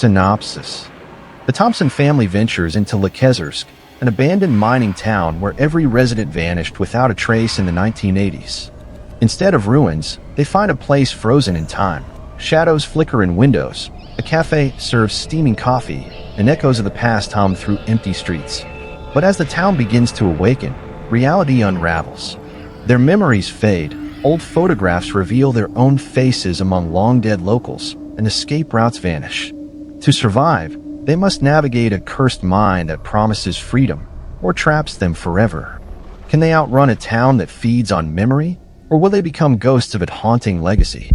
Synopsis. The Thompson family ventures into Luchezarsk, an abandoned mining town where every resident vanished without a trace in the 1980s. Instead of ruins, they find a place frozen in time. Shadows flicker in windows, a cafe serves steaming coffee, and echoes of the past hum through empty streets. But as the town begins to awaken, reality unravels. Their memories fade, old photographs reveal their own faces among long-dead locals, and escape routes vanish. To survive, they must navigate a cursed mine that promises freedom, or traps them forever. Can they outrun a town that feeds on memory, or will they become ghosts of its haunting legacy?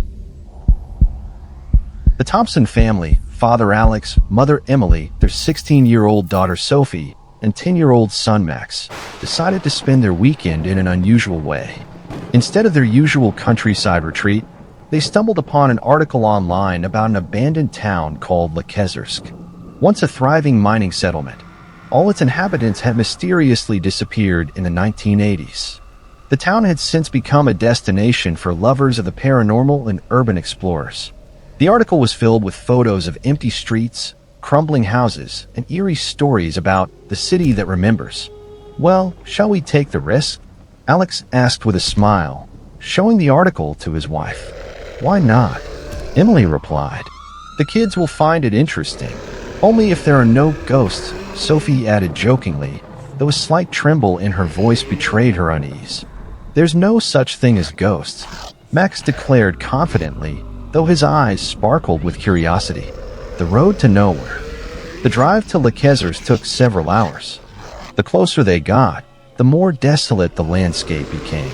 The Thompson family, father Alex, mother Emily, their 16-year-old daughter Sophie, and 10-year-old son Max, decided to spend their weekend in an unusual way. Instead of their usual countryside retreat, they stumbled upon an article online about an abandoned town called Luchezarsk. Once a thriving mining settlement, all its inhabitants had mysteriously disappeared in the 1980s. The town had since become a destination for lovers of the paranormal and urban explorers. The article was filled with photos of empty streets, crumbling houses, and eerie stories about the city that remembers. "Well, shall we take the risk?" Alex asked with a smile, showing the article to his wife. "Why not?" Emily replied. "The kids will find it interesting. Only if there are no ghosts," Sophie added jokingly, though a slight tremble in her voice betrayed her unease. "There's no such thing as ghosts," Max declared confidently, though his eyes sparkled with curiosity. The road to nowhere. The drive to Luchezarsk took several hours. The closer they got, the more desolate the landscape became.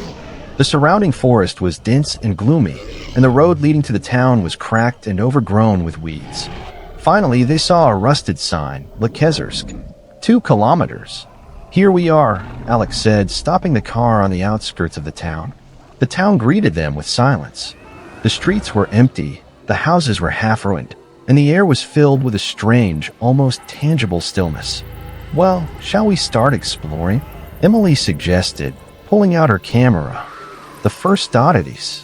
The surrounding forest was dense and gloomy, and the road leading to the town was cracked and overgrown with weeds. Finally, they saw a rusted sign, Luchezarsk, 2 kilometers. "Here we are," Alex said, stopping the car on the outskirts of the town. The town greeted them with silence. The streets were empty, the houses were half-ruined, and the air was filled with a strange, almost tangible stillness. "Well, shall we start exploring?" Emily suggested, pulling out her camera. The first oddities.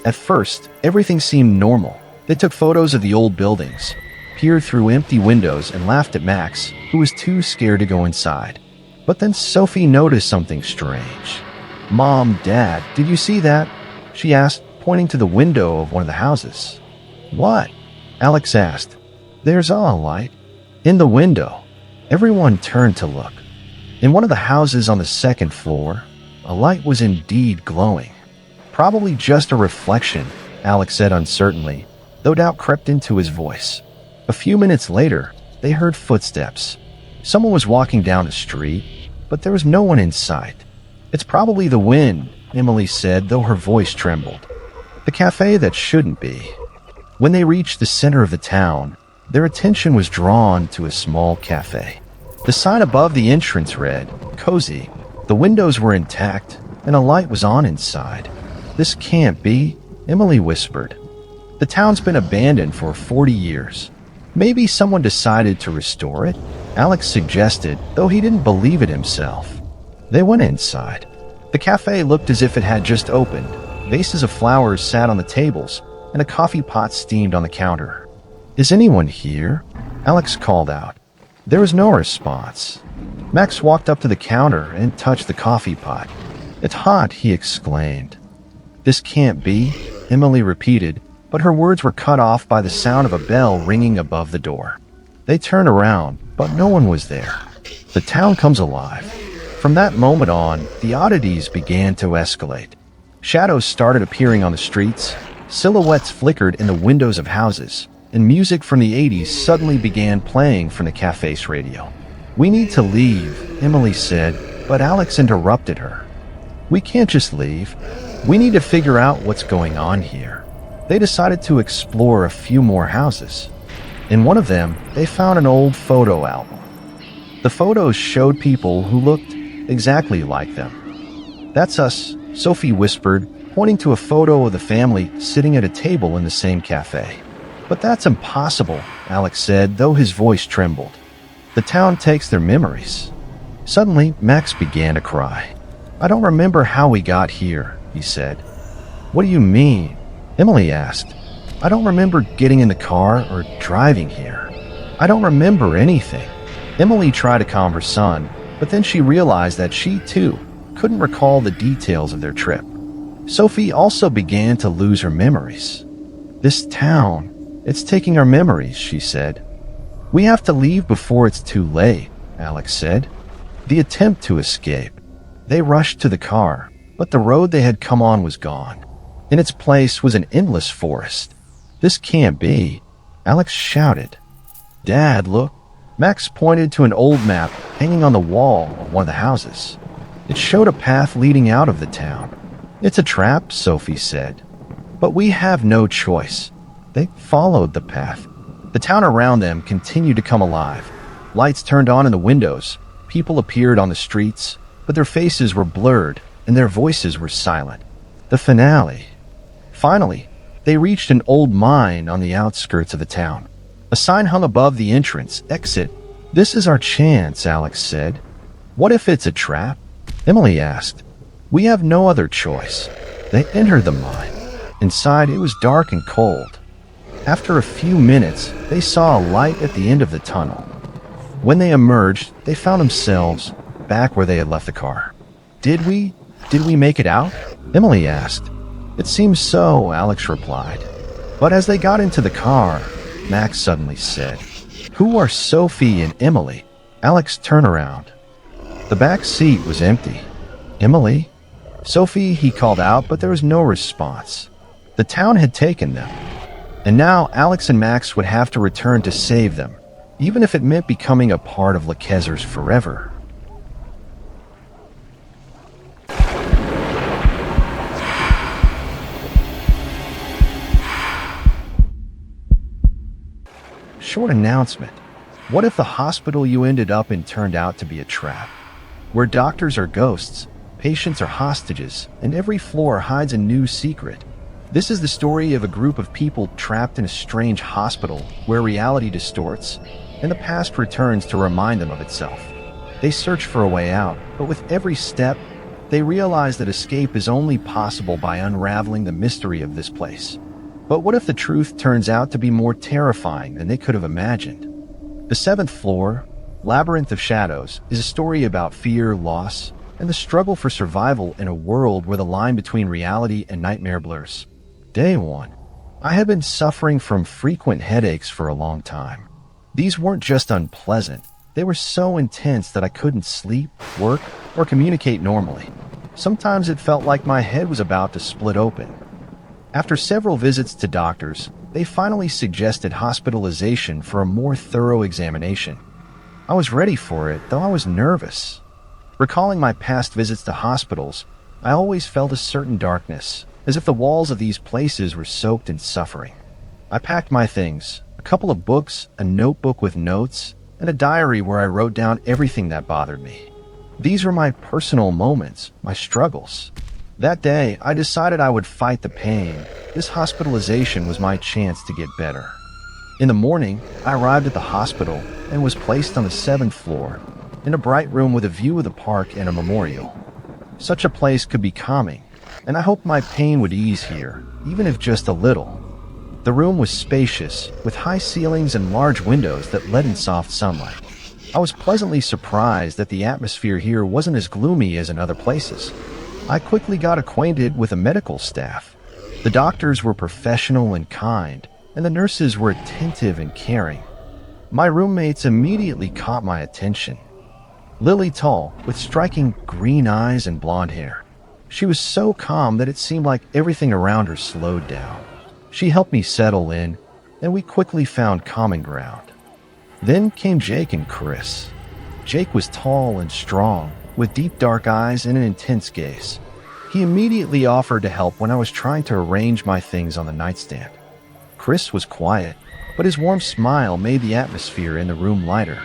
At first, everything seemed normal. They took photos of the old buildings, peered through empty windows, and laughed at Max, who was too scared to go inside. But then Sophie noticed something strange. "Mom, Dad, did you see that?" she asked, pointing to the window of one of the houses. "What?" Alex asked. "There's a light in the window." Everyone turned to look. In one of the houses on the second floor, a light was indeed glowing. "Probably just a reflection," Alex said uncertainly, though doubt crept into his voice. A few minutes later, they heard footsteps. Someone was walking down the street, but there was no one in sight. "It's probably the wind," Emily said, though her voice trembled. The cafe that shouldn't be. When they reached the center of the town, their attention was drawn to a small cafe. The sign above the entrance read, "Cozy." The windows were intact, and a light was on inside. "This can't be," Emily whispered. "The town's been abandoned for 40 years. Maybe someone decided to restore it," Alex suggested, though he didn't believe it himself. They went inside. The cafe looked as if it had just opened. Vases of flowers sat on the tables, and a coffee pot steamed on the counter. "Is anyone here?" Alex called out. There was no response. Max walked up to the counter and touched the coffee pot. "It's hot," he exclaimed. "This can't be," Emily repeated, but her words were cut off by the sound of a bell ringing above the door. They turned around, but no one was there. The town comes alive. From that moment on, the oddities began to escalate. Shadows started appearing on the streets, silhouettes flickered in the windows of houses, and music from the 80s suddenly began playing from the cafe's radio. "We need to leave," Emily said, but Alex interrupted her. "We can't just leave. We need to figure out what's going on here." They decided to explore a few more houses. In one of them, they found an old photo album. The photos showed people who looked exactly like them. "That's us," Sophie whispered, pointing to a photo of the family sitting at a table in the same cafe. "But that's impossible," Alex said, though his voice trembled. "The town takes their memories." Suddenly, Max began to cry. "I don't remember how we got here," he said. "What do you mean?" Emily asked. "I don't remember getting in the car or driving here." I don't remember anything. Emily tried to calm her son, but then she realized that she, too, couldn't recall the details of their trip. Sophie also began to lose her memories. This town, it's taking our memories, she said. We have to leave before it's too late, Alex said. The attempt to escape. They rushed to the car, but the road they had come on was gone. In its place was an endless forest. This can't be, Alex shouted. Dad, look. Max pointed to an old map hanging on the wall of one of the houses. It showed a path leading out of the town. It's a trap, Sophie said. But we have no choice. They followed the path. The town around them continued to come alive. Lights turned on in the windows. People appeared on the streets, but their faces were blurred and their voices were silent. The finale. Finally, they reached an old mine on the outskirts of the town. A sign hung above the entrance, exit. This is our chance, Alex said. What if it's a trap? Emily asked. We have no other choice. They entered the mine. Inside, it was dark and cold. After a few minutes, they saw a light at the end of the tunnel. When they emerged, they found themselves back where they had left the car. Did we make it out? Emily asked. It seems so, Alex replied. But as they got into the car, Max suddenly said, Who are Sophie and Emily? Alex turned around. The back seat was empty. Emily? Sophie, he called out, but there was no response. The town had taken them. And now Alex and Max would have to return to save them, even if it meant becoming a part of Luchezarsk forever. Short announcement. What if the hospital you ended up in turned out to be a trap? Where doctors are ghosts, patients are hostages, and every floor hides a new secret. This is the story of a group of people trapped in a strange hospital where reality distorts and the past returns to remind them of itself. They search for a way out, but with every step, they realize that escape is only possible by unraveling the mystery of this place. But what if the truth turns out to be more terrifying than they could have imagined? The seventh floor, Labyrinth of Shadows, is a story about fear, loss, and the struggle for survival in a world where the line between reality and nightmare blurs. Day 1. I had been suffering from frequent headaches for a long time. These weren't just unpleasant, they were so intense that I couldn't sleep, work, or communicate normally. Sometimes it felt like my head was about to split open. After several visits to doctors, they finally suggested hospitalization for a more thorough examination. I was ready for it, though I was nervous. Recalling my past visits to hospitals, I always felt a certain darkness, as if the walls of these places were soaked in suffering. I packed my things, a couple of books, a notebook with notes, and a diary where I wrote down everything that bothered me. These were my personal moments, my struggles. That day, I decided I would fight the pain. This hospitalization was my chance to get better. In the morning, I arrived at the hospital and was placed on the 7th floor, in a bright room with a view of the park and a memorial. Such a place could be calming, and I hoped my pain would ease here, even if just a little. The room was spacious, with high ceilings and large windows that let in soft sunlight. I was pleasantly surprised that the atmosphere here wasn't as gloomy as in other places. I quickly got acquainted with the medical staff. The doctors were professional and kind, and the nurses were attentive and caring. My roommates immediately caught my attention. Lily Tall, with striking green eyes and blonde hair. She was so calm that it seemed like everything around her slowed down. She helped me settle in, and we quickly found common ground. Then came Jake and Chris. Jake was tall and strong, with deep dark eyes and an intense gaze. He immediately offered to help when I was trying to arrange my things on the nightstand. Chris was quiet, but his warm smile made the atmosphere in the room lighter.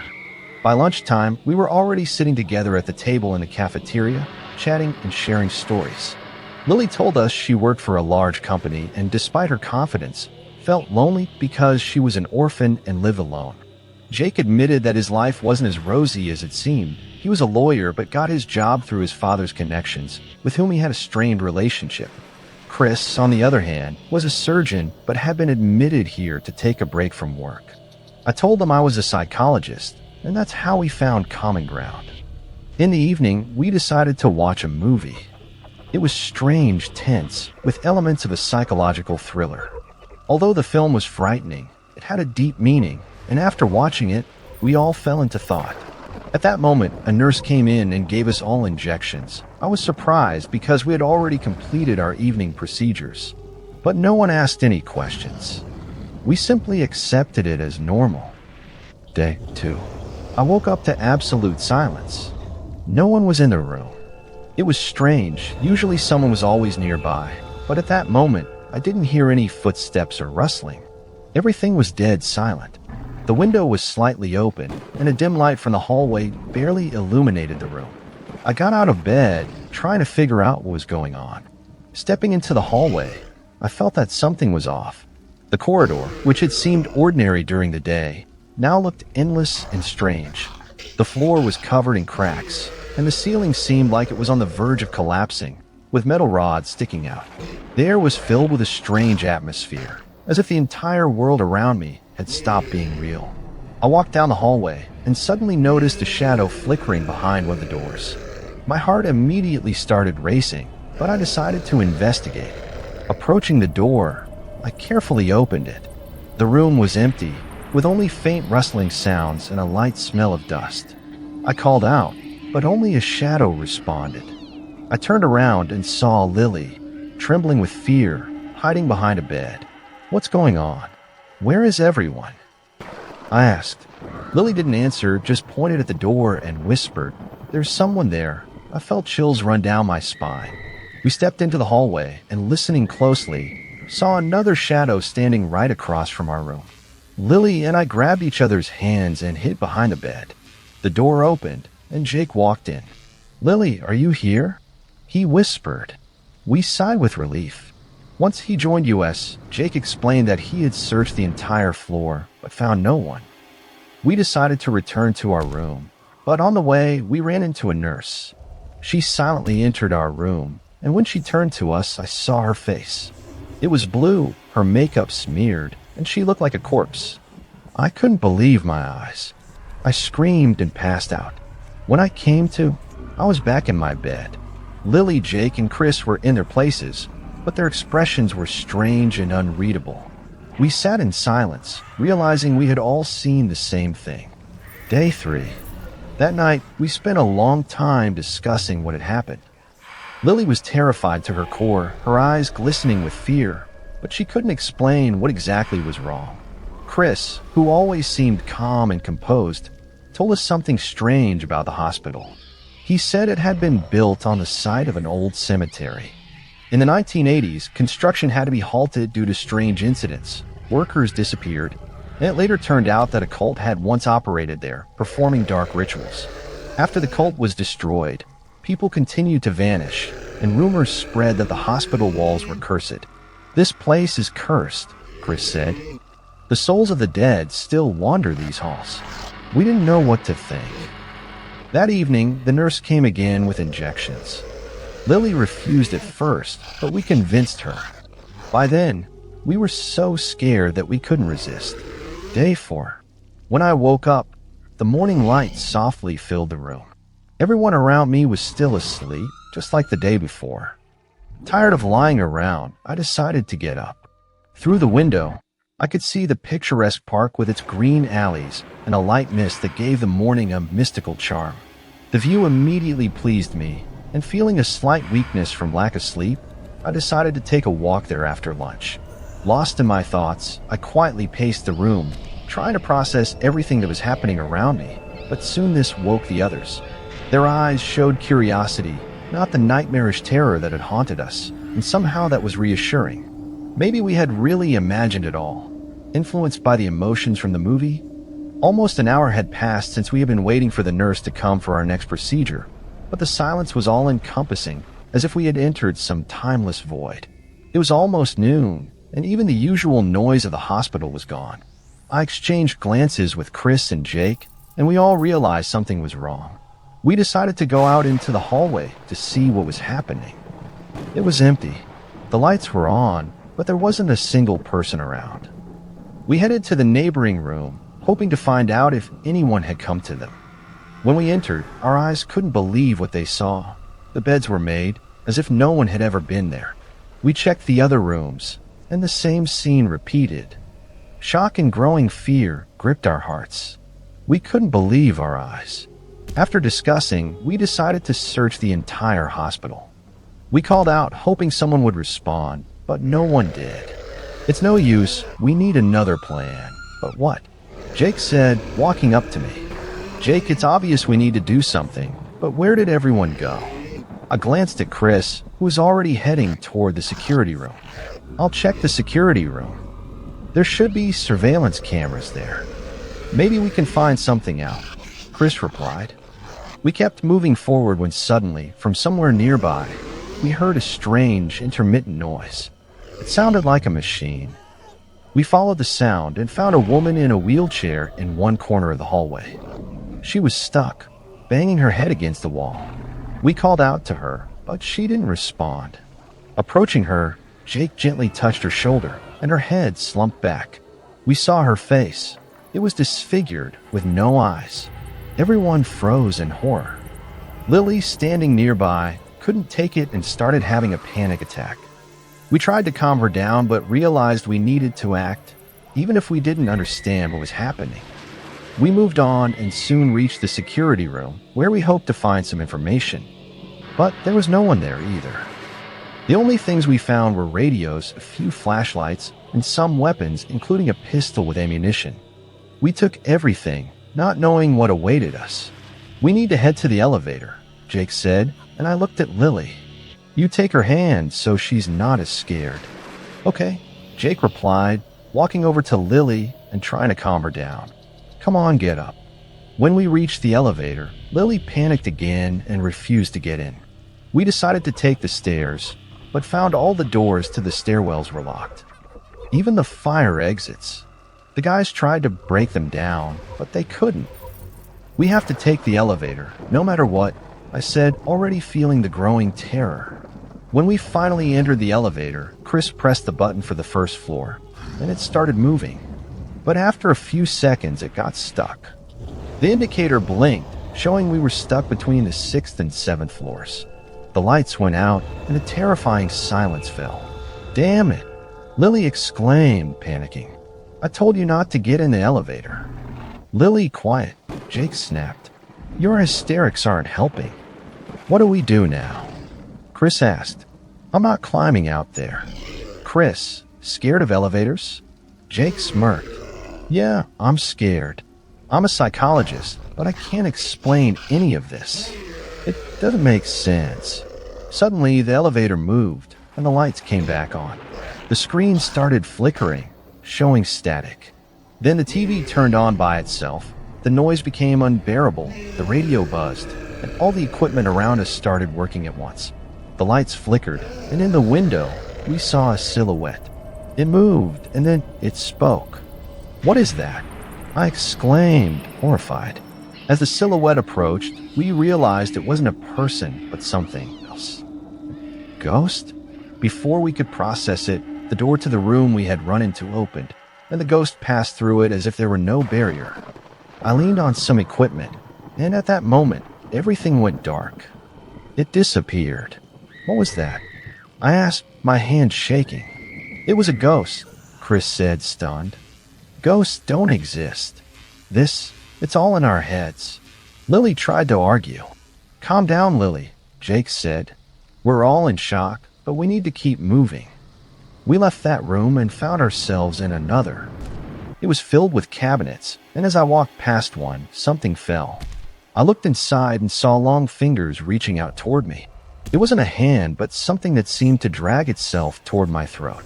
By lunchtime, we were already sitting together at the table in the cafeteria, chatting and sharing stories. Lily told us she worked for a large company and, despite her confidence, felt lonely because she was an orphan and lived alone. Jake admitted that his life wasn't as rosy as it seemed. He was a lawyer but got his job through his father's connections, with whom he had a strained relationship. Chris, on the other hand, was a surgeon but had been admitted here to take a break from work. I told them I was a psychologist, and that's how we found common ground. In the evening, we decided to watch a movie. It was strange, tense, with elements of a psychological thriller. Although the film was frightening, it had a deep meaning, and after watching it, we all fell into thought. At that moment, a nurse came in and gave us all injections. I was surprised because we had already completed our evening procedures, but no one asked any questions. We simply accepted it as normal. Day 2. I woke up to absolute silence. No one was in the room. It was strange. Usually someone was always nearby, but at that moment, I didn't hear any footsteps or rustling. Everything was dead silent. The window was slightly open, and a dim light from the hallway barely illuminated the room. I got out of bed, trying to figure out what was going on. Stepping into the hallway, I felt that something was off. The corridor, which had seemed ordinary during the day, now looked endless and strange. The floor was covered in cracks, and the ceiling seemed like it was on the verge of collapsing, with metal rods sticking out. The air was filled with a strange atmosphere, as if the entire world around me had stopped being real. I walked down the hallway and suddenly noticed a shadow flickering behind one of the doors. My heart immediately started racing, but I decided to investigate. Approaching the door, I carefully opened it. The room was empty, with only faint rustling sounds and a light smell of dust. I called out, but only a shadow responded. I turned around and saw Lily, trembling with fear, hiding behind a bed. "What's going on? Where is everyone?" I asked. Lily didn't answer, just pointed at the door and whispered, "There's someone there." I felt chills run down my spine. We stepped into the hallway and, listening closely, saw another shadow standing right across from our room. Lily and I grabbed each other's hands and hid behind the bed. The door opened, and Jake walked in. "Lily, are you here?" he whispered. We sighed with relief. Once he joined us, Jake explained that he had searched the entire floor, but found no one. We decided to return to our room, but on the way, we ran into a nurse. She silently entered our room, and when she turned to us, I saw her face. It was blue, her makeup smeared, and she looked like a corpse. I couldn't believe my eyes. I screamed and passed out. When I came to, I was back in my bed. Lily, Jake, and Chris were in their places, but their expressions were strange and unreadable. We sat in silence, realizing we had all seen the same thing. Day 3. That night, we spent a long time discussing what had happened. Lily was terrified to her core, her eyes glistening with fear, but she couldn't explain what exactly was wrong. Chris, who always seemed calm and composed, told us something strange about the hospital. He said it had been built on the site of an old cemetery. In the 1980s, construction had to be halted due to strange incidents. Workers disappeared, and it later turned out that a cult had once operated there, performing dark rituals. After the cult was destroyed, people continued to vanish, and rumors spread that the hospital walls were cursed. "This place is cursed," Chris said. "The souls of the dead still wander these halls." We didn't know what to think. That evening, the nurse came again with injections. Lily refused at first, but we convinced her. By then, we were so scared that we couldn't resist. Day 4. When I woke up, the morning light softly filled the room. Everyone around me was still asleep, just like the day before. Tired of lying around, I decided to get up. Through the window, I could see the picturesque park with its green alleys and a light mist that gave the morning a mystical charm. The view immediately pleased me, and feeling a slight weakness from lack of sleep, I decided to take a walk there after lunch. Lost in my thoughts, I quietly paced the room, trying to process everything that was happening around me, but soon this woke the others. Their eyes showed curiosity, not the nightmarish terror that had haunted us, and somehow that was reassuring. Maybe we had really imagined it all, influenced by the emotions from the movie. Almost an hour had passed since we had been waiting for the nurse to come for our next procedure, but the silence was all-encompassing, as if we had entered some timeless void. It was almost noon, and even the usual noise of the hospital was gone. I exchanged glances with Chris and Jake, and we all realized something was wrong. We decided to go out into the hallway to see what was happening. It was empty. The lights were on, but there wasn't a single person around. We headed to the neighboring room, hoping to find out if anyone had come to them. When we entered, our eyes couldn't believe what they saw. The beds were made as if no one had ever been there. We checked the other rooms, and the same scene repeated. Shock and growing fear gripped our hearts. We couldn't believe our eyes. After discussing, we decided to search the entire hospital. We called out, hoping someone would respond, but no one did. It's no use, we need another plan. But what? Jake said, walking up to me. Jake, it's obvious we need to do something, but where did everyone go? I glanced at Chris, who was already heading toward the security room. I'll check the security room. There should be surveillance cameras there. Maybe we can find something out, Chris replied. We kept moving forward when suddenly, from somewhere nearby, we heard a strange, intermittent noise. It sounded like a machine. We followed the sound and found a woman in a wheelchair in one corner of the hallway. She was stuck, banging her head against the wall. We called out to her, but she didn't respond. Approaching her, Jake gently touched her shoulder, and her head slumped back. We saw her face. It was disfigured, with no eyes. Everyone froze in horror. Lily, standing nearby, couldn't take it and started having a panic attack. We tried to calm her down, but realized we needed to act, even if we didn't understand what was happening. We moved on and soon reached the security room, where we hoped to find some information. But there was no one there either. The only things we found were radios, a few flashlights, and some weapons, including a pistol with ammunition. We took everything, not knowing what awaited us. We need to head to the elevator, Jake said, and I looked at Lily. You take her hand so she's not as scared. Okay, Jake replied, walking over to Lily and trying to calm her down. Come on, get up. When we reached the elevator, Lily panicked again and refused to get in. We decided to take the stairs, but found all the doors to the stairwells were locked. Even the fire exits. The guys tried to break them down, but they couldn't. We have to take the elevator, no matter what, I said, already feeling the growing terror. When we finally entered the elevator, Chris pressed the button for the first floor, and it started moving. But after a few seconds, it got stuck. The indicator blinked, showing we were stuck between the 6th and 7th floors. The lights went out, and a terrifying silence fell. Damn it! Lily exclaimed, panicking. I told you not to get in the elevator. Lily, quiet, Jake snapped. Your hysterics aren't helping. What do we do now? Chris asked. I'm not climbing out there. Chris, scared of elevators? Jake smirked. Yeah, I'm scared. I'm a psychologist, but I can't explain any of this. It doesn't make sense. Suddenly, the elevator moved, and the lights came back on. The screen started flickering, showing static. Then the TV turned on by itself. The noise became unbearable, the radio buzzed, and all the equipment around us started working at once. The lights flickered, and in the window, we saw a silhouette. It moved, and then it spoke. What is that? I exclaimed, horrified. As the silhouette approached, we realized it wasn't a person, but something else. Ghost? Before we could process it, the door to the room we had run into opened, and the ghost passed through it as if there were no barrier. I leaned on some equipment, and at that moment, everything went dark. It disappeared. What was that? I asked, my hand shaking. It was a ghost, Chris said, stunned. Ghosts don't exist. It's all in our heads. Lily tried to argue. Calm down, Lily, Jake said. We're all in shock, but we need to keep moving. We left that room and found ourselves in another. It was filled with cabinets, and as I walked past one, something fell. I looked inside and saw long fingers reaching out toward me. It wasn't a hand, but something that seemed to drag itself toward my throat.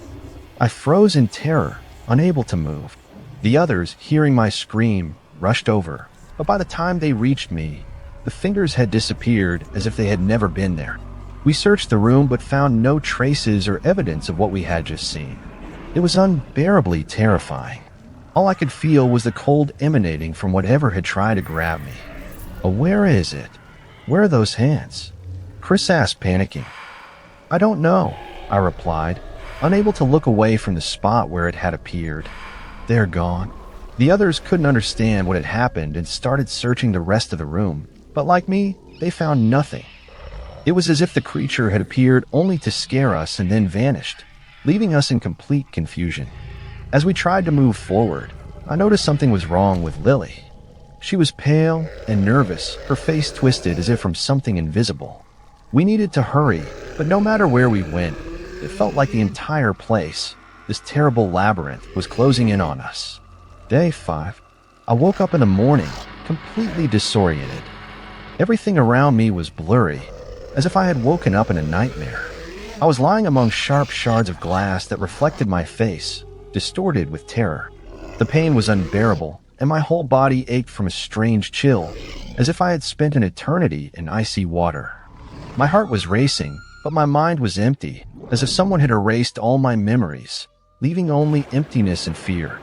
I froze in terror, unable to move. The others, hearing my scream, rushed over, but by the time they reached me, the fingers had disappeared as if they had never been there. We searched the room but found no traces or evidence of what we had just seen. It was unbearably terrifying. All I could feel was the cold emanating from whatever had tried to grab me. Where is it? Where are those hands? Chris asked, panicking. I don't know, I replied, unable to look away from the spot where it had appeared. They're gone. The others couldn't understand what had happened and started searching the rest of the room, but like me, they found nothing. It was as if the creature had appeared only to scare us and then vanished, leaving us in complete confusion. As we tried to move forward, I noticed something was wrong with Lily. She was pale and nervous, her face twisted as if from something invisible. We needed to hurry, but no matter where we went, it felt like the entire place, this terrible labyrinth, was closing in on us. Day 5. I woke up in the morning, completely disoriented. Everything around me was blurry, as if I had woken up in a nightmare. I was lying among sharp shards of glass that reflected my face, distorted with terror. The pain was unbearable, and my whole body ached from a strange chill, as if I had spent an eternity in icy water. My heart was racing, but my mind was empty, as if someone had erased all my memories, leaving only emptiness and fear.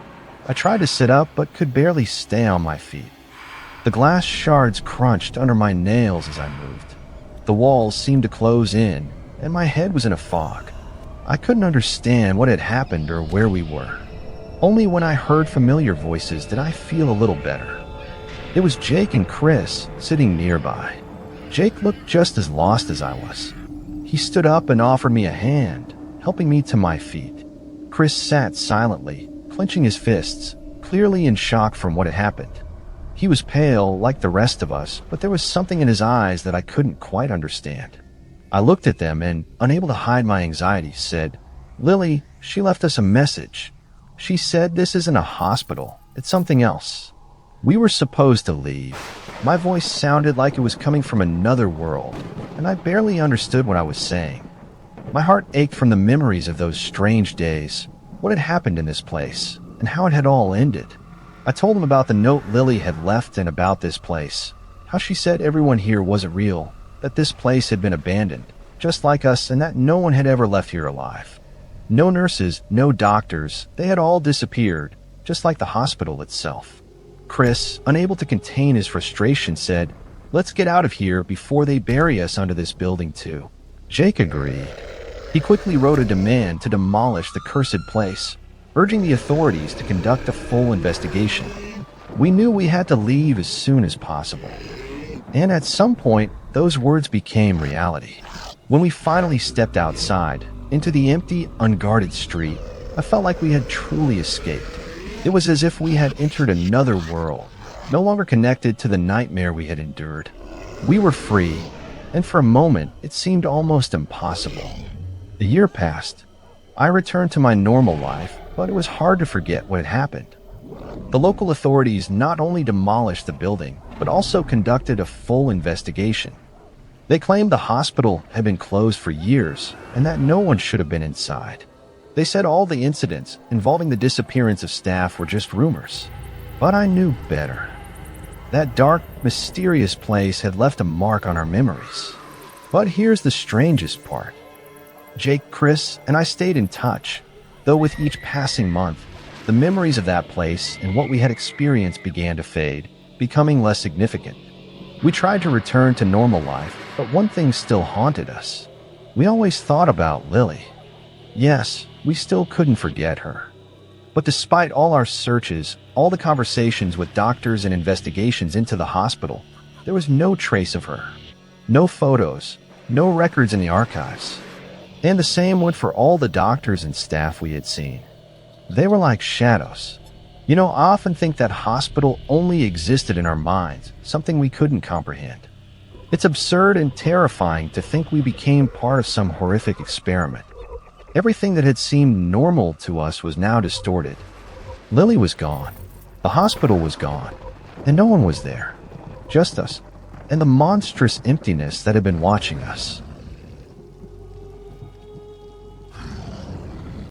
I tried to sit up, but could barely stay on my feet. The glass shards crunched under my nails as I moved. The walls seemed to close in, and my head was in a fog. I couldn't understand what had happened or where we were. Only when I heard familiar voices did I feel a little better. It was Jake and Chris sitting nearby. Jake looked just as lost as I was. He stood up and offered me a hand, helping me to my feet. Chris sat silently, clenching his fists, clearly in shock from what had happened. He was pale like the rest of us, but there was something in his eyes that I couldn't quite understand. I looked at them and, unable to hide my anxiety, said, "Lily, she left us a message. She said this isn't a hospital, it's something else." We were supposed to leave. My voice sounded like it was coming from another world, and I barely understood what I was saying. My heart ached from the memories of those strange days, what had happened in this place, and how it had all ended. I told him about the note Lily had left and about this place, how she said everyone here wasn't real, that this place had been abandoned, just like us, and that no one had ever left here alive. No nurses, no doctors, they had all disappeared, just like the hospital itself. Chris, unable to contain his frustration, said, "Let's get out of here before they bury us under this building too." Jake agreed. He quickly wrote a demand to demolish the cursed place, urging the authorities to conduct a full investigation. We knew we had to leave as soon as possible. And at some point, those words became reality. When we finally stepped outside, into the empty, unguarded street, I felt like we had truly escaped. It was as if we had entered another world, no longer connected to the nightmare we had endured. We were free, and for a moment, it seemed almost impossible. A year passed. I returned to my normal life, but it was hard to forget what had happened. The local authorities not only demolished the building, but also conducted a full investigation. They claimed the hospital had been closed for years and that no one should have been inside. They said all the incidents involving the disappearance of staff were just rumors. But I knew better. That dark, mysterious place had left a mark on our memories. But here's the strangest part. Jake, Chris, and I stayed in touch, though with each passing month, the memories of that place and what we had experienced began to fade, becoming less significant. We tried to return to normal life, but one thing still haunted us. We always thought about Lily. Yes, we still couldn't forget her. But despite all our searches, all the conversations with doctors and investigations into the hospital, there was no trace of her. No photos, no records in the archives. And the same went for all the doctors and staff we had seen. They were like shadows. You know, I often think that hospital only existed in our minds, something we couldn't comprehend. It's absurd and terrifying to think we became part of some horrific experiment. Everything that had seemed normal to us was now distorted. Lily was gone. The hospital was gone. And no one was there. Just us. And the monstrous emptiness that had been watching us.